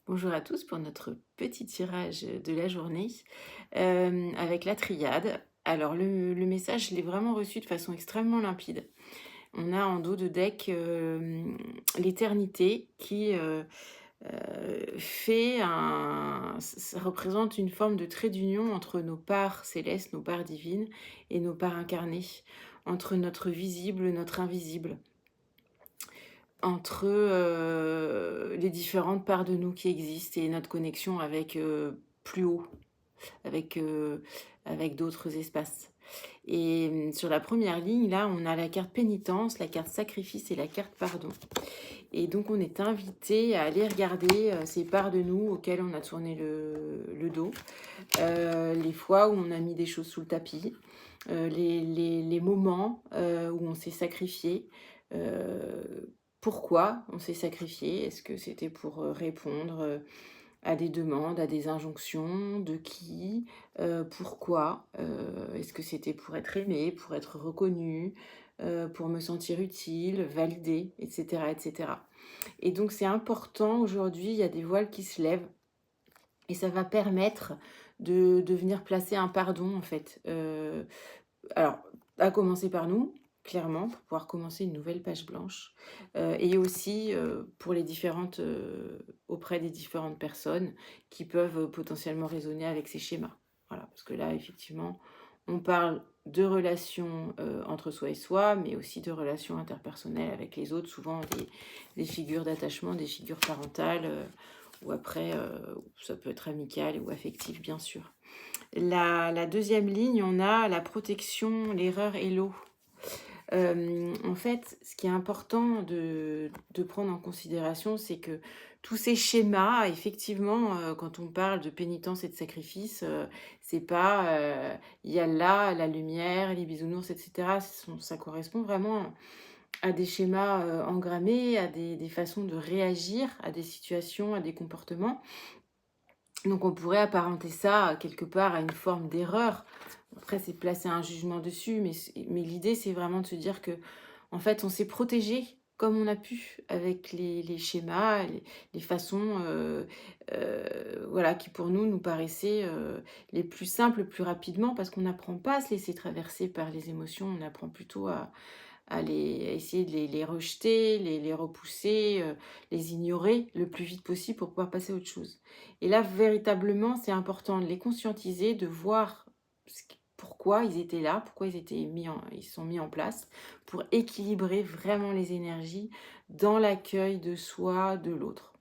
Bonjour à tous pour notre petit tirage de la journée avec la triade. Alors le message, je l'ai vraiment reçu de façon extrêmement limpide. On a en dos de deck l'éternité qui ça représente une forme de trait d'union entre nos parts célestes, nos parts divines et nos parts incarnées, entre notre visible, notre invisible, entre, les différentes parts de nous qui existent et notre connexion avec, plus haut, avec, avec d'autres espaces. Et sur la première ligne, là, on a la carte pénitence, la carte sacrifice et la carte pardon. Et donc on est invité à aller regarder, ces parts de nous auxquelles on a tourné le dos, les fois où on a mis des choses sous le tapis, les moments, où on s'est sacrifié. Pourquoi on s'est sacrifié? Est-ce que c'était pour, répondre, à des demandes, à des injonctions? De qui? Pourquoi? Est-ce que c'était pour être aimé, pour être reconnu, pour me sentir utile, validée, et cetera, et cetera. Et donc c'est important aujourd'hui, il y a des voiles qui se lèvent et ça va permettre de venir placer un pardon en fait. Alors, à commencer par nous, clairement, pour pouvoir commencer une nouvelle page blanche, et aussi, pour les différentes, auprès des différentes personnes qui peuvent, potentiellement résonner avec ces schémas. Voilà, parce que là, effectivement, on parle de relations, entre soi et soi, mais aussi de relations interpersonnelles avec les autres, souvent des figures d'attachement, des figures parentales, ou après, ça peut être amical ou affectif, bien sûr. La 2e ligne, on a la protection, l'erreur et l'eau. En fait, ce qui est important de prendre en considération, c'est que tous ces schémas, effectivement, quand on parle de pénitence et de sacrifice, c'est pas, il y a là la lumière, les bisounours, et cetera. Ça correspond vraiment à des schémas, engrammés, à des façons de réagir à des situations, à des comportements. Donc on pourrait apparenter ça, quelque part, à une forme d'erreur. Après, c'est placer un jugement dessus, mais l'idée, c'est vraiment de se dire que, en fait, on s'est protégé comme on a pu avec les schémas, les façons, voilà, qui pour nous paraissaient, les plus simples, plus rapidement, parce qu'on n'apprend pas à se laisser traverser par les émotions, on apprend plutôt à essayer de les rejeter, les repousser, les ignorer le plus vite possible pour pouvoir passer à autre chose. Et là, véritablement, c'est important de les conscientiser, de voir pourquoi ils étaient là, pourquoi ils sont mis en place, pour équilibrer vraiment les énergies dans l'accueil de soi, de l'autre.